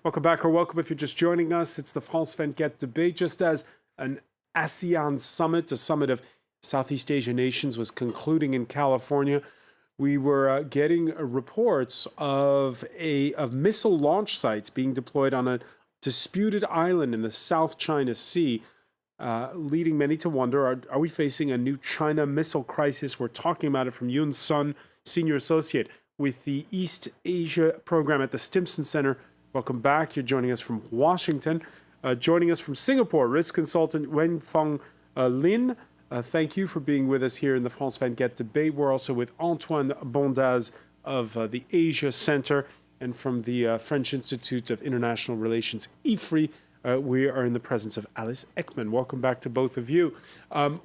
Welcome back, or welcome if you're just joining us. It's the France 24 debate. Just as an ASEAN summit, a summit of Southeast Asian nations, was concluding in California, we were getting reports of missile launch sites being deployed on a disputed island in the South China Sea, leading many to wonder, are we facing a new China missile crisis? We're talking about it from Yun Sun, Senior Associate with the East Asia Program at the Stimson Center. Welcome back. You're joining us from Washington. Joining us from Singapore, risk consultant Wenfeng Lin. Thank you for being with us here in the France 24 debate. We're also with Antoine Bondaz of the Asia Center, and from the French Institute of International Relations, IFRI, we are in the presence of Alice Ekman. Welcome back to both of you.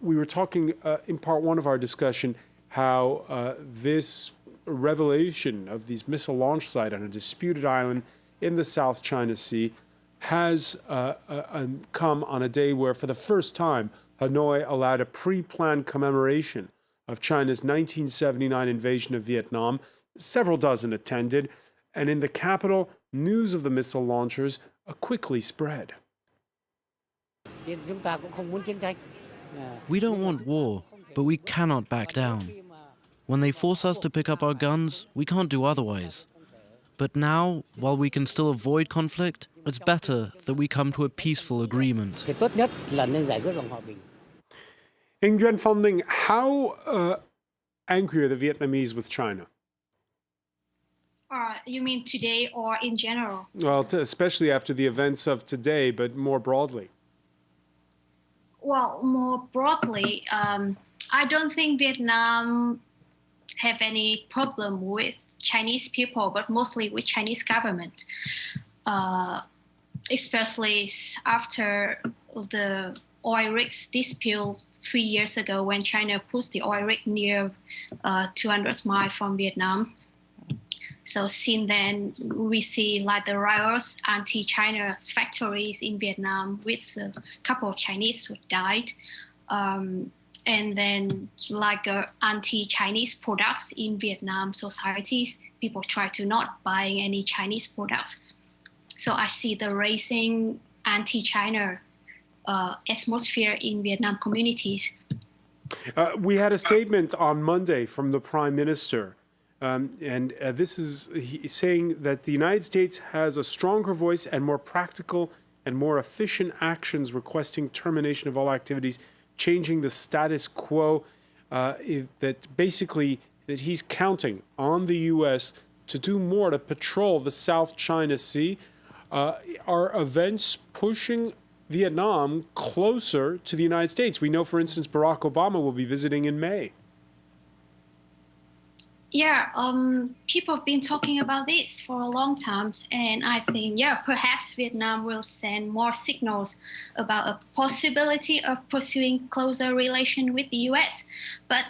We were talking in part one of our discussion how this revelation of these missile launch site on a disputed island in the South China Sea has come on a day where, for the first time, Hanoi allowed a pre-planned commemoration of China's 1979 invasion of Vietnam. Several dozen attended, and in the capital, news of the missile launchers quickly spread. We don't want war, but we cannot back down. When they force us to pick up our guns, we can't do otherwise. But now, while we can still avoid conflict, it's better that we come to a peaceful agreement. In Nguyen Phong Ninh, how angry are the Vietnamese with China? You mean today or in general? Well, especially after the events of today, but more broadly. Well, more broadly, I don't think Vietnam have any problem with Chinese people, but mostly with Chinese government, especially after the oil rigs dispute 3 years ago when China pushed the oil rig near 200 miles from Vietnam. So since then, we see like the riots, anti-China factories in Vietnam with a couple of Chinese who died. And then like anti-Chinese products in Vietnam societies, people try to not buy any Chinese products. So I see the rising anti-China atmosphere in Vietnam communities. We had a statement on Monday from the Prime Minister, this is saying that the United States has a stronger voice and more practical and more efficient actions requesting termination of all activities, changing the status quo, that basically that he's counting on the U.S. to do more to patrol the South China Sea. Are events pushing Vietnam closer to the United States? We know, for instance, Barack Obama will be visiting in May. Yeah, people have been talking about this for a long time, and I think, yeah, perhaps Vietnam will send more signals about a possibility of pursuing closer relation with the U.S. But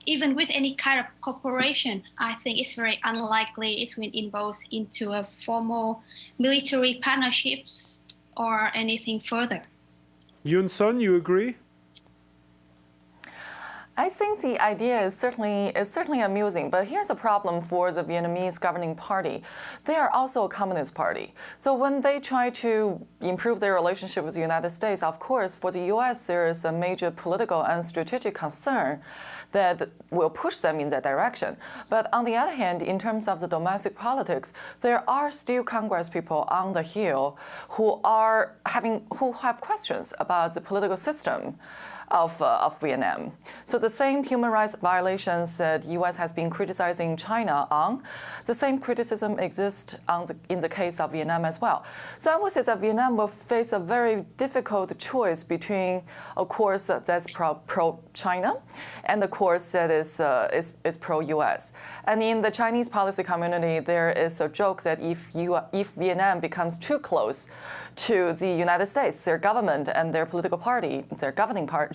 even with any kind of cooperation, I think it's very unlikely it will involve into a formal military partnerships or anything further. Yun Sun, you agree? I think the idea is certainly amusing, but here's a problem for the Vietnamese governing party. They are also a communist party. So when they try to improve their relationship with the United States, of course, for the U.S., there is a major political and strategic concern that will push them in that direction. But on the other hand, in terms of the domestic politics, there are still Congress people on the Hill who have questions about the political system of Vietnam. So the same human rights violations that the U.S. has been criticizing China on, the same criticism exists in the case of Vietnam as well. So I would say that Vietnam will face a very difficult choice between a course that's pro-China and the course that is pro-U.S. And in the Chinese policy community, there is a joke that if Vietnam becomes too close to the United States, their government and their political party, their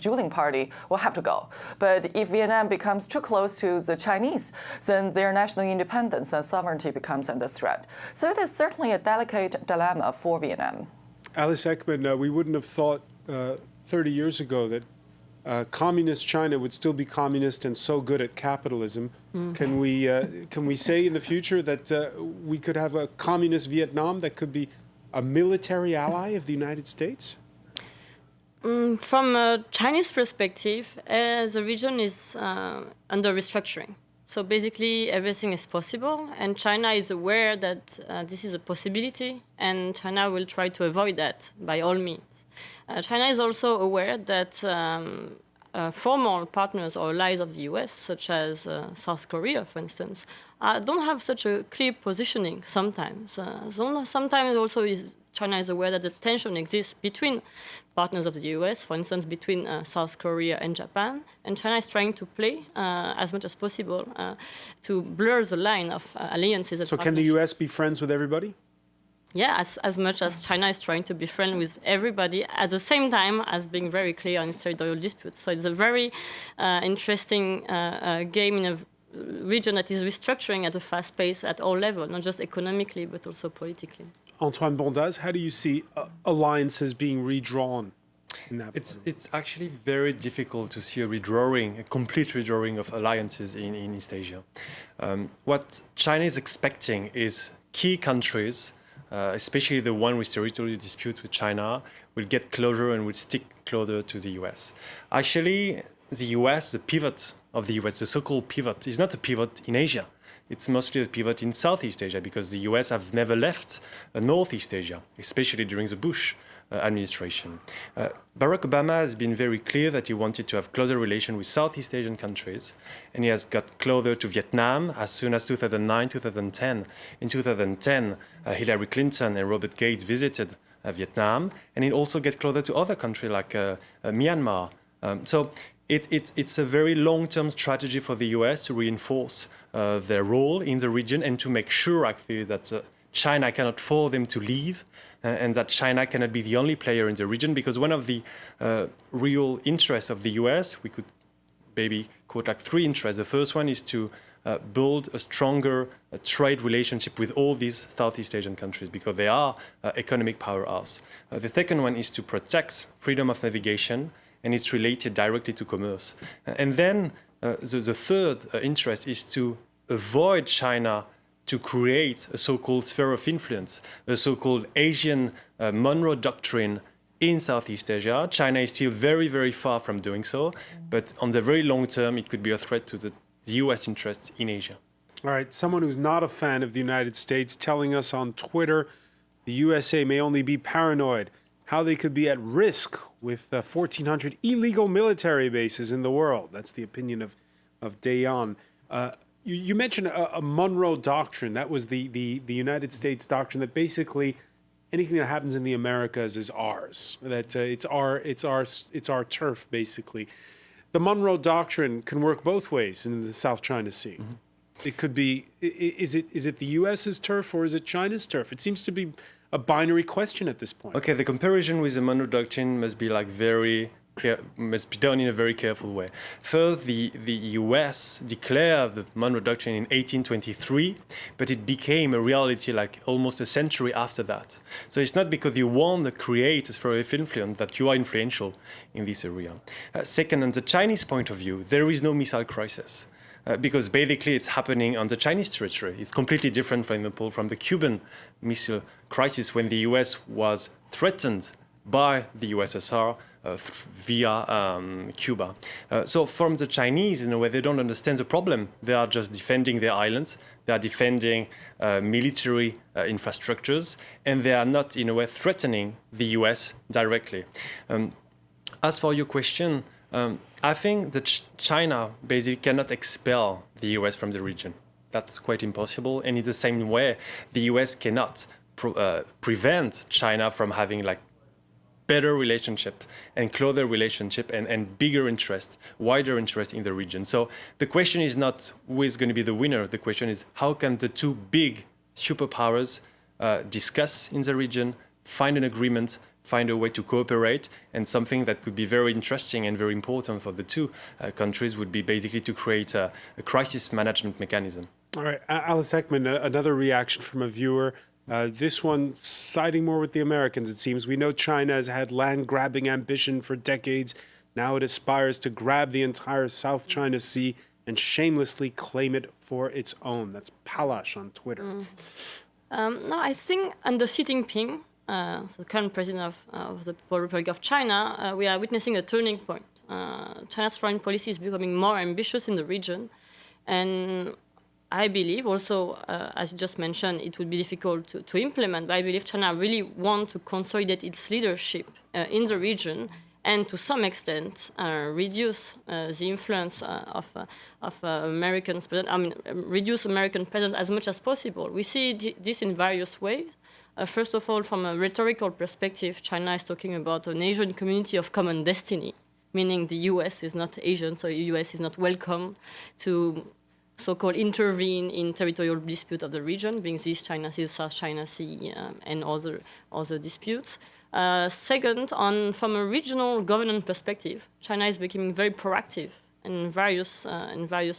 ruling party, will have to go. But if Vietnam becomes too close to the Chinese, then their national independence and sovereignty becomes under threat. So it is certainly a delicate dilemma for Vietnam. Alice Ekman, we wouldn't have thought 30 years ago that communist China would still be communist and so good at capitalism. Can we say in the future that we could have a communist Vietnam that could be a military ally of the United States? From a Chinese perspective, the region is under restructuring. So basically, everything is possible, and China is aware that this is a possibility, and China will try to avoid that by all means. China is also aware that formal partners or allies of the US, such as South Korea, for instance, don't have such a clear positioning sometimes. Sometimes also China is aware that the tension exists between partners of the US, for instance, between South Korea and Japan, and China is trying to play as much as possible to blur the line of alliances. So can the US be friends with everybody? Yeah, as much as China is trying to be friendly with everybody, at the same time as being very clear on its territorial disputes. So it's a very interesting game in a region that is restructuring at a fast pace at all levels, not just economically, but also politically. Antoine Bondaz, how do you see alliances being redrawn in that? It's actually very difficult to see a complete redrawing of alliances in East Asia. What China is expecting is key countries, especially the one with territorial disputes with China, will get closer and will stick closer to the US. Actually, the US, the pivot of the US, the so-called pivot, is not a pivot in Asia. It's mostly a pivot in Southeast Asia because the US have never left Northeast Asia, especially during the Bush administration. Barack Obama has been very clear that he wanted to have closer relations with Southeast Asian countries, and he has got closer to Vietnam as soon as 2009, 2010. In 2010, Hillary Clinton and Robert Gates visited Vietnam, and he also get closer to other countries like Myanmar. So it's a very long-term strategy for the US to reinforce their role in the region and to make sure actually that China cannot force them to leave and that China cannot be the only player in the region, because one of the real interests of the US, we could maybe quote like three interests. The first one is to build a stronger trade relationship with all these Southeast Asian countries because they are economic powerhouse. The second one is to protect freedom of navigation, and it's related directly to commerce. And then the third interest is to avoid China to create a so-called sphere of influence, a so-called Asian Monroe Doctrine in Southeast Asia. China is still very, very far from doing so, but on the very long term, it could be a threat to the US interests in Asia. All right, someone who's not a fan of the United States telling us on Twitter the USA may only be paranoid, how they could be at risk with 1,400 illegal military bases in the world. That's the opinion of Dayan. You mentioned a Monroe Doctrine. That was the United States doctrine that basically anything that happens in the Americas is ours. That it's our turf, basically. The Monroe Doctrine can work both ways in the South China Sea. Mm-hmm. It could be, is it the U.S.'s turf or is it China's turf? It seems to be a binary question at this point. Okay, the comparison with the Monroe Doctrine must be must be done in a very careful way. First, the US declared the Monroe Doctrine in 1823, but it became a reality like almost a century after that. So it's not because you want to create a sphere of influence that you are influential in this area. Second, on the Chinese point of view, there is no missile crisis. Because basically it's happening on the Chinese territory. It's completely different, for example, from the Cuban Missile Crisis when the US was threatened by the USSR via Cuba. So from the Chinese, in a way, they don't understand the problem. They are just defending their islands. They are defending military infrastructures, and they are not, in a way, threatening the US directly. As for your question, I think that China basically cannot expel the US from the region. That's quite impossible. And in the same way, the US cannot prevent China from having like better relationship and closer relationship and bigger interest, wider interest in the region. So the question is not who is going to be the winner. The question is how can the two big superpowers discuss in the region, find an agreement, find a way to cooperate, and something that could be very interesting and very important for the two countries would be basically to create a crisis management mechanism. All right, Alice Ekman, another reaction from a viewer. This one siding more with the Americans, it seems. We know China has had land-grabbing ambition for decades. Now it aspires to grab the entire South China Sea and shamelessly claim it for its own. That's Palash on Twitter. No, I think under Xi Jinping, so the current president of the People's Republic of China, we are witnessing a turning point. China's foreign policy is becoming more ambitious in the region, and I believe also, as you just mentioned, it would be difficult to implement, but I believe China really wants to consolidate its leadership in the region and to some extent reduce the influence of Americans, reduce American presence as much as possible. We see this in various ways. First of all, from a rhetorical perspective, China is talking about an Asian community of common destiny, meaning the US is not Asian, so the US is not welcome to so-called intervene in territorial dispute of the region, being the East China Sea, South China Sea, and other disputes. Second, from a regional governance perspective, China is becoming very proactive in various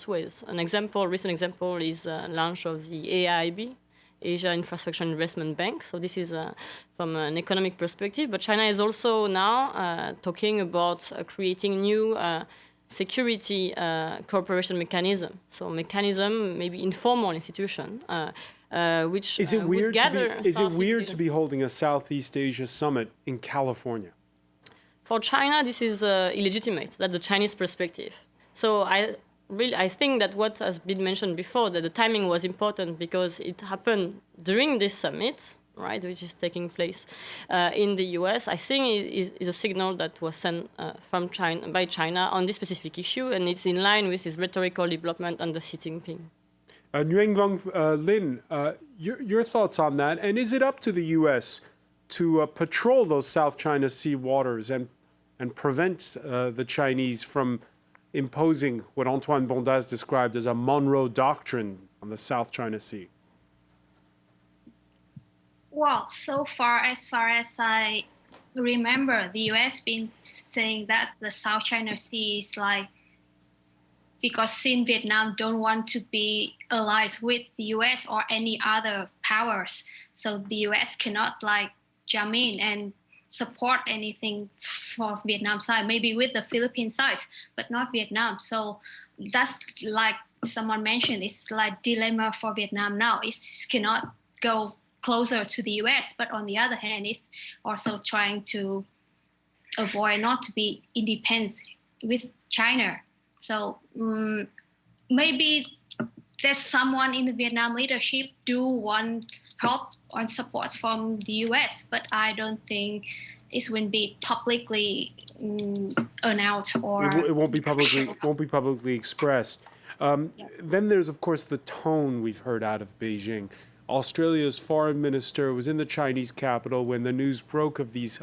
ways. Recent example is launch of the AIIB, Asia Infrastructure Investment Bank. So this is from an economic perspective, but China is also now talking about creating new security cooperation mechanism. So mechanism, maybe informal institution, which is it weird would gather. Is it weird to be holding a Southeast Asia summit in California? For China, this is illegitimate. That's the Chinese perspective. So I think that what has been mentioned before, that the timing was important because it happened during this summit, right, which is taking place in the US, I think is a signal that was sent by China on this specific issue, and it's in line with its rhetorical development under Xi Jinping. Nguyen Lin, your thoughts on that, and is it up to the US to patrol those South China Sea waters and prevent the Chinese from imposing what Antoine Bondaz described as a Monroe Doctrine on the South China Sea? Well, so far as I remember, the U.S. been saying that the South China Sea is like, because since Vietnam don't want to be allied with the U.S. or any other powers, so the U.S. cannot like jump in and support anything for Vietnam side, maybe with the Philippine side, but not Vietnam. So that's like someone mentioned, it's like dilemma for Vietnam now. It cannot go closer to the US, but on the other hand, it's also trying to avoid not to be independent with China. So maybe there's someone in the Vietnam leadership do want help or support from the US, but I don't think this will be publicly announced or it won't be publicly expressed. Then there's of course the tone we've heard out of Beijing. Australia's foreign minister was in the Chinese capital when the news broke of these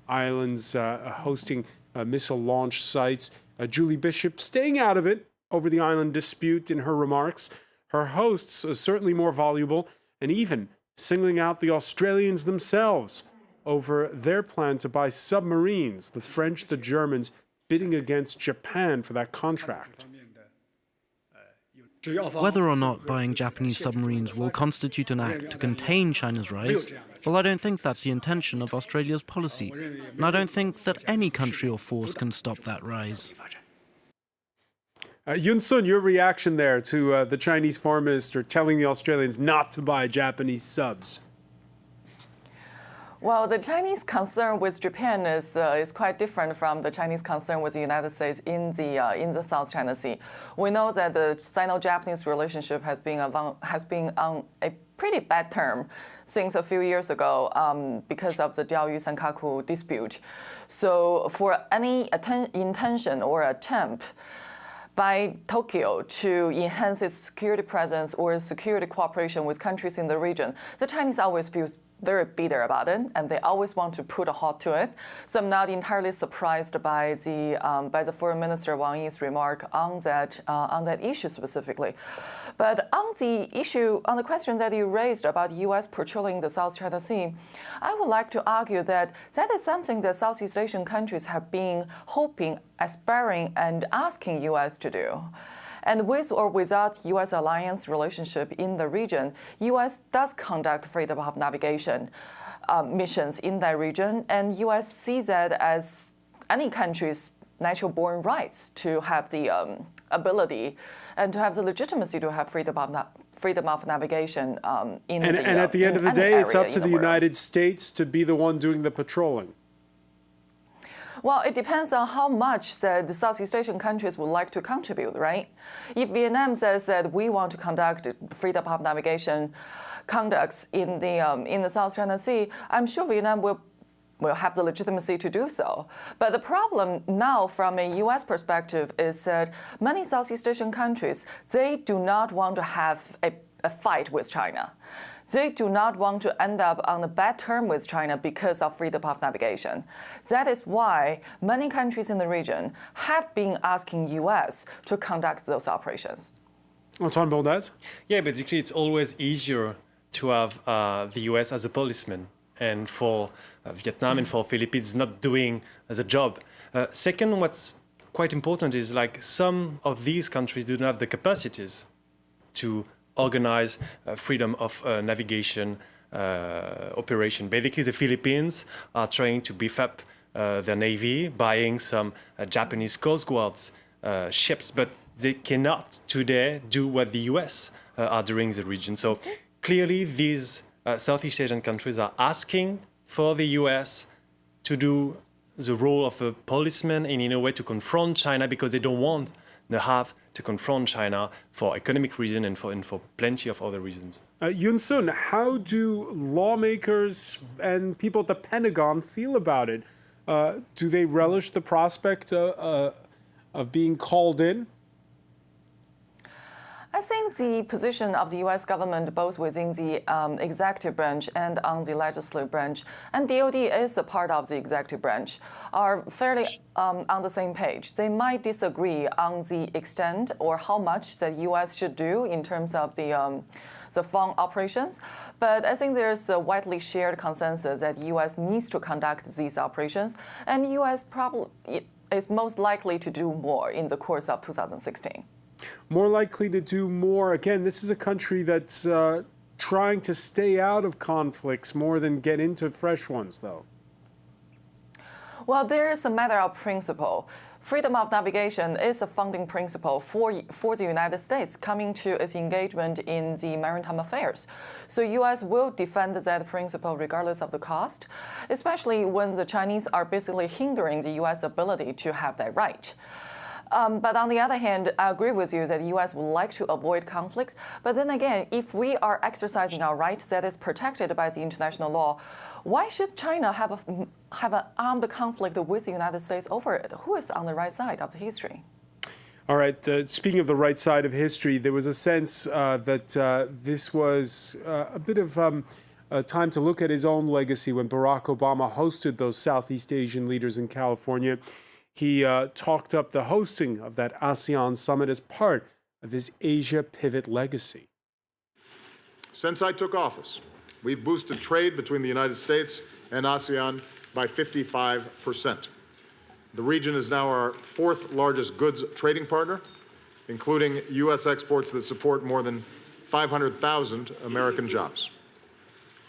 islands hosting missile launch sites. Julie Bishop staying out of it over the island dispute in her remarks. Her hosts are certainly more voluble, and even singling out the Australians themselves over their plan to buy submarines, the French, the Germans, bidding against Japan for that contract. Whether or not buying Japanese submarines will constitute an act to contain China's rise, well, I don't think that's the intention of Australia's policy, and I don't think that any country or force can stop that rise. Yun Sun, your reaction there to the Chinese foreign minister telling the Australians not to buy Japanese subs? Well, the Chinese concern with Japan is quite different from the Chinese concern with the United States in the South China Sea. We know that the Sino-Japanese relationship has been on a pretty bad term since a few years ago because of the Diaoyu Senkaku dispute. So for any intention or attempt by Tokyo to enhance its security presence or security cooperation with countries in the region, the Chinese always feel very bitter about it, and they always want to put a halt to it. So I'm not entirely surprised by the Foreign Minister Wang Yi's remark on that issue specifically. But on the question that you raised about U.S. patrolling the South China Sea, I would like to argue that is something that Southeast Asian countries have been hoping, aspiring, and asking U.S. to do. And with or without U.S. alliance relationship in the region, U.S. does conduct freedom of navigation missions in that region, and U.S. sees that as any country's natural-born rights to have the ability and to have the legitimacy to have freedom freedom of navigation in And at the end of the any day, it's area up to in the world. United States to be the one doing the patrolling. Well, it depends on how much the Southeast Asian countries would like to contribute, right? If Vietnam says that we want to conduct freedom of navigation conducts in the South China Sea, I'm sure Vietnam will have the legitimacy to do so. But the problem now from a U.S. perspective is that many Southeast Asian countries, they do not want to have a fight with China. They do not want to end up on a bad term with China because of freedom of navigation. That is why many countries in the region have been asking U.S. to conduct those operations. Antoine Bondat? Yeah, basically it's always easier to have the US as a policeman, and for Vietnam and for Philippines not doing the job. Second, what's quite important is like some of these countries do not have the capacities to organize freedom of navigation operation. Basically, the Philippines are trying to beef up their navy, buying some Japanese Coast Guard's ships, but they cannot today do what the US are doing in the region. So clearly, these Southeast Asian countries are asking for the US to do the role of a policeman and in a way to confront China, because they don't want to have to confront China for economic reasons and for plenty of other reasons. Yun Sun, how do lawmakers and people at the Pentagon feel about it? Do they relish the prospect of being called in? I think the position of the U.S. government, both within the executive branch and on the legislative branch, and DOD is a part of the executive branch, are fairly on the same page. They might disagree on the extent or how much the U.S. should do in terms of the foreign operations, but I think there's a widely shared consensus that U.S. needs to conduct these operations, and U.S. probably is most likely to do more in the course of 2016. More likely to do more. Again, this is a country that's trying to stay out of conflicts more than get into fresh ones, though. Well, there is a matter of principle. Freedom of navigation is a founding principle for the United States coming to its engagement in the maritime affairs. So U.S. will defend that principle regardless of the cost, especially when the Chinese are basically hindering the U.S. ability to have that right. But on the other hand, I agree with you that the U.S. would like to avoid conflicts. But then again, if we are exercising our rights that is protected by the international law, why should China have an armed conflict with the United States over it? Who is on the right side of the history? All right. Speaking of the right side of history, there was a sense that this was a bit of time to look at his own legacy when Barack Obama hosted those Southeast Asian leaders in California. He talked up the hosting of that ASEAN summit as part of his Asia pivot legacy. Since I took office, we've boosted trade between the United States and ASEAN by 55%. The region is now our fourth largest goods trading partner, including U.S. exports that support more than 500,000 American jobs.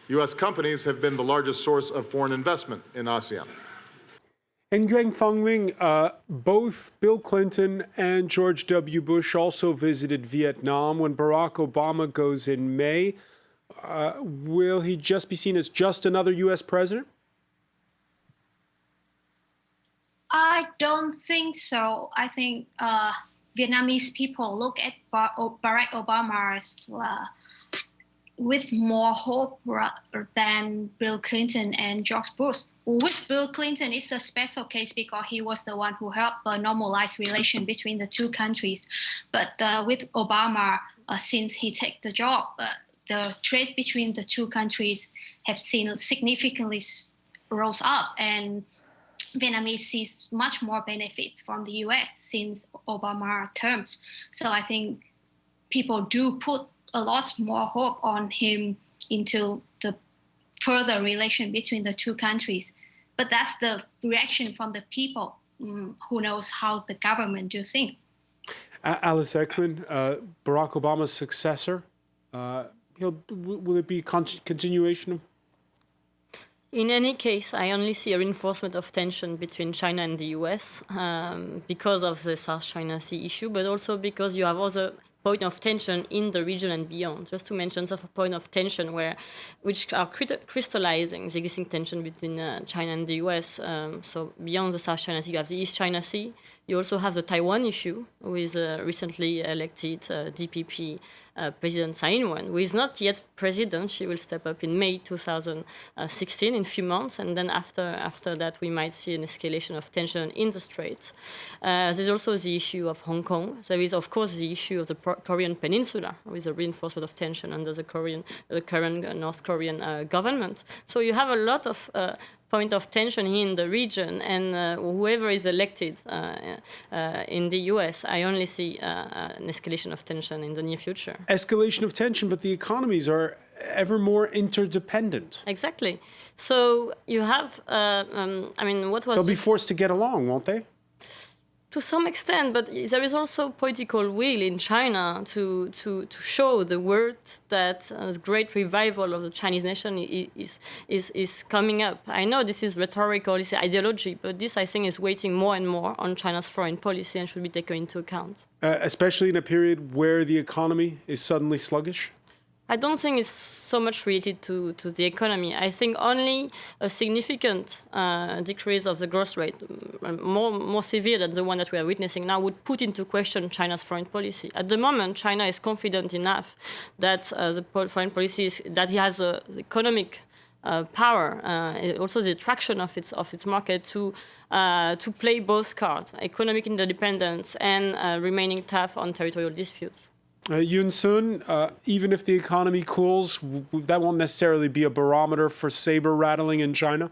U.S. companies have been the largest source of foreign investment in ASEAN. And Yuan Fengling, both Bill Clinton and George W. Bush also visited Vietnam. When Barack Obama goes in May, will he just be seen as just another U.S. president? I don't think so. I think Vietnamese people look at Barack Obama as with more hope than Bill Clinton and George Bush. With Bill Clinton, it's a special case because he was the one who helped normalize relation between the two countries. But with Obama, since he took the job, the trade between the two countries have seen significantly rose up, and Vietnamese sees much more benefit from the U.S. since Obama terms. So I think people do put a lot more hope on him into the further relation between the two countries. But that's the reaction from the people. Who knows how the government do think. Alice Ekman, Barack Obama's successor, will it be continuation? In any case, I only see a reinforcement of tension between China and the US because of the South China Sea issue, but also because you have other point of tension in the region and beyond. Just to mention some point of tension which are crystallizing the existing tension between China and the US. So beyond the South China Sea, you have the East China Sea. You also have the Taiwan issue with recently elected DPP President Tsai Ing-wen, who is not yet president. She will step up in May 2016, in a few months, and then after that we might see an escalation of tension in the Strait. There's also the issue of Hong Kong. There is, of course, the issue of the Korean Peninsula, with a reinforcement of tension under the current North Korean government. So you have a lot of point of tension here in the region, and whoever is elected in the US, I only see an escalation of tension in the near future. Escalation of tension, but the economies are ever more interdependent. Exactly. So you have, what was... They'll be forced to get along, won't they? To some extent, but there is also political will in China to show the world that the great revival of the Chinese nation is coming up. I know this is rhetorical, this is ideology, but this, I think, is weighing more and more on China's foreign policy and should be taken into account. Especially in a period where the economy is suddenly sluggish? I don't think it's so much related to the economy. I think only a significant decrease of the growth rate, more severe than the one that we are witnessing now, would put into question China's foreign policy. At the moment, China is confident enough that the foreign policy that he has economic power, also the attraction of its market to play both cards, economic independence and remaining tough on territorial disputes. Yoon Soon, even if the economy cools, that won't necessarily be a barometer for saber rattling in China?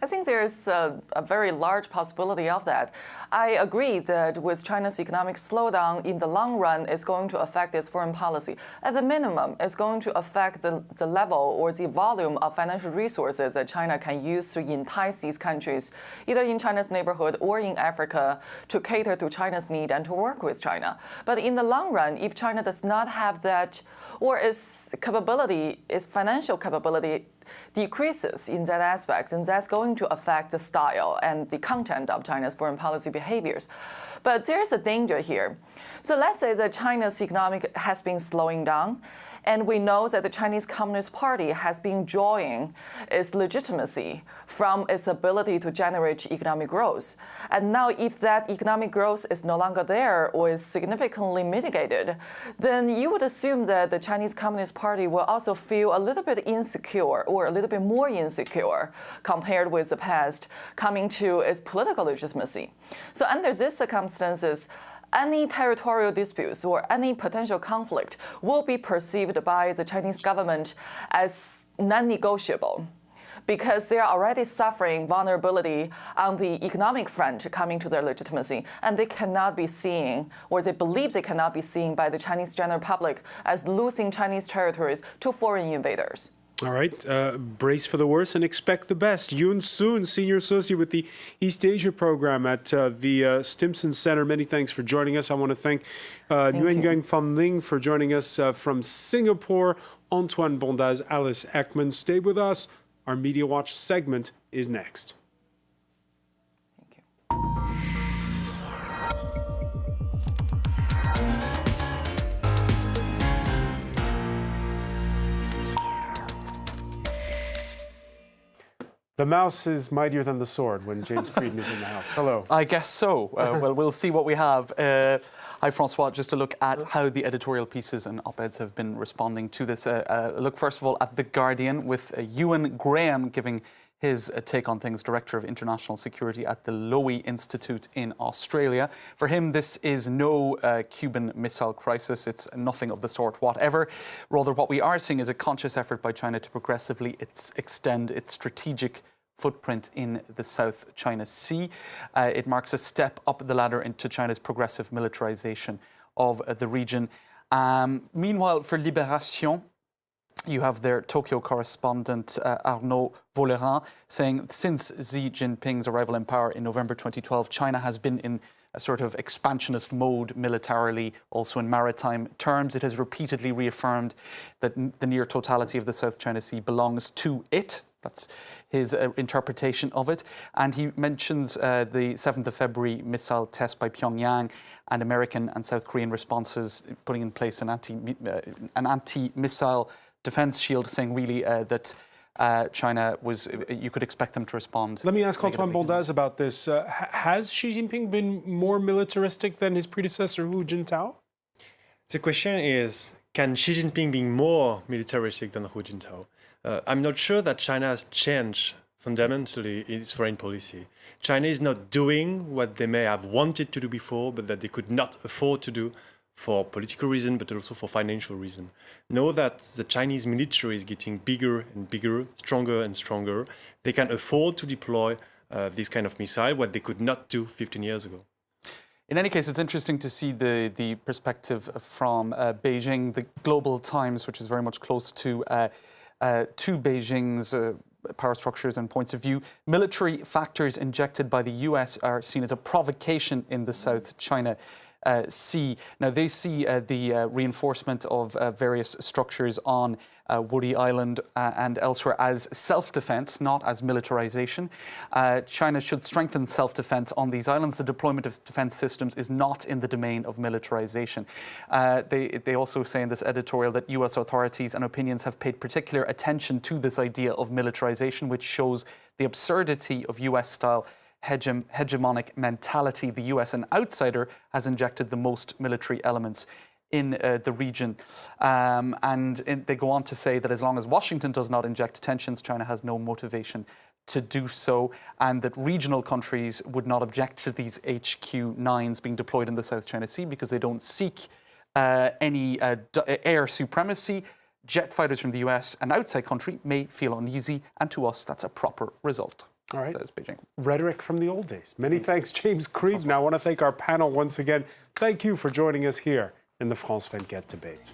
I think there's a very large possibility of that. I agree that with China's economic slowdown, in the long run, it's going to affect its foreign policy. At the minimum, it's going to affect the level or the volume of financial resources that China can use to entice these countries, either in China's neighborhood or in Africa, to cater to China's need and to work with China. But in the long run, if China does not have that, or its financial capability decreases in that aspect, and that's going to affect the style and the content of China's foreign policy behaviors. But there's a danger here. So let's say that China's economic has been slowing down, and we know that the Chinese Communist Party has been drawing its legitimacy from its ability to generate economic growth. And now if that economic growth is no longer there or is significantly mitigated, then you would assume that the Chinese Communist Party will also feel a little bit insecure or a little bit more insecure compared with the past, coming to its political legitimacy. So under these circumstances, any territorial disputes or any potential conflict will be perceived by the Chinese government as non-negotiable, because they are already suffering vulnerability on the economic front coming to their legitimacy, and they cannot be seen, or they believe they cannot be seen by the Chinese general public as losing Chinese territories to foreign invaders. All right, brace for the worst and expect the best. Yoon Soon, Senior Associate with the East Asia Program at the Stimson Center. Many thanks for joining us. I want to thank Nguyen Nguyen Van Ling for joining us from Singapore. Antoine Bondaz, Alice Ekman. Stay with us. Our Media Watch segment is next. The mouse is mightier than the sword when James Creedon is in the house. Hello. I guess so. Well, we'll see what we have. Hi, François. Just to look at how the editorial pieces and op-eds have been responding to this. Look, first of all, at The Guardian, with Ewan Graham giving his take on things, Director of International Security at the Lowy Institute in Australia. For him, this is no Cuban Missile Crisis. It's nothing of the sort whatever. Rather, what we are seeing is a conscious effort by China to progressively extend its strategic footprint in the South China Sea. It marks a step up the ladder into China's progressive militarization of the region. Meanwhile, for Libération, you have their Tokyo correspondent Arnaud Volerin saying, since Xi Jinping's arrival in power in November 2012, China has been in a sort of expansionist mode militarily, also in maritime terms. It has repeatedly reaffirmed that the near totality of the South China Sea belongs to it. That's his interpretation of it. And he mentions the 7th of February missile test by Pyongyang and American and South Korean responses, putting in place an anti-missile defense shield, saying really that China was, you could expect them to respond. Let me ask Antoine Bondaz about this. Has Xi Jinping been more militaristic than his predecessor, Hu Jintao? The question is, can Xi Jinping be more militaristic than Hu Jintao? I'm not sure that China has changed fundamentally its foreign policy. China is not doing what they may have wanted to do before, but that they could not afford to do for political reason, but also for financial reason. Know that the Chinese military is getting bigger and bigger, stronger and stronger. They can afford to deploy this kind of missile, what they could not do 15 years ago. In any case, it's interesting to see the perspective from Beijing, the Global Times, which is very much close to Beijing's power structures and points of view. Military factors injected by the US are seen as a provocation in the South China Sea. Now, they see the reinforcement of various structures on Woody Island and elsewhere as self-defense, not as militarization. China should strengthen self-defense on these islands. The deployment of defense systems is not in the domain of militarization. They also say in this editorial that US authorities and opinions have paid particular attention to this idea of militarization, which shows the absurdity of US-style hegemonic mentality. The US, an outsider, has injected the most military elements in the region. They go on to say that as long as Washington does not inject tensions, China has no motivation to do so, and that regional countries would not object to these HQ-9s being deployed in the South China Sea because they don't seek any air supremacy. Jet fighters from the US, an outside country, may feel uneasy, and to us, that's a proper result. All right. Says Beijing. Rhetoric from the old days. Many thanks, James Creed. Now, I want to thank our panel once again. Thank you for joining us here in the France 24 debate.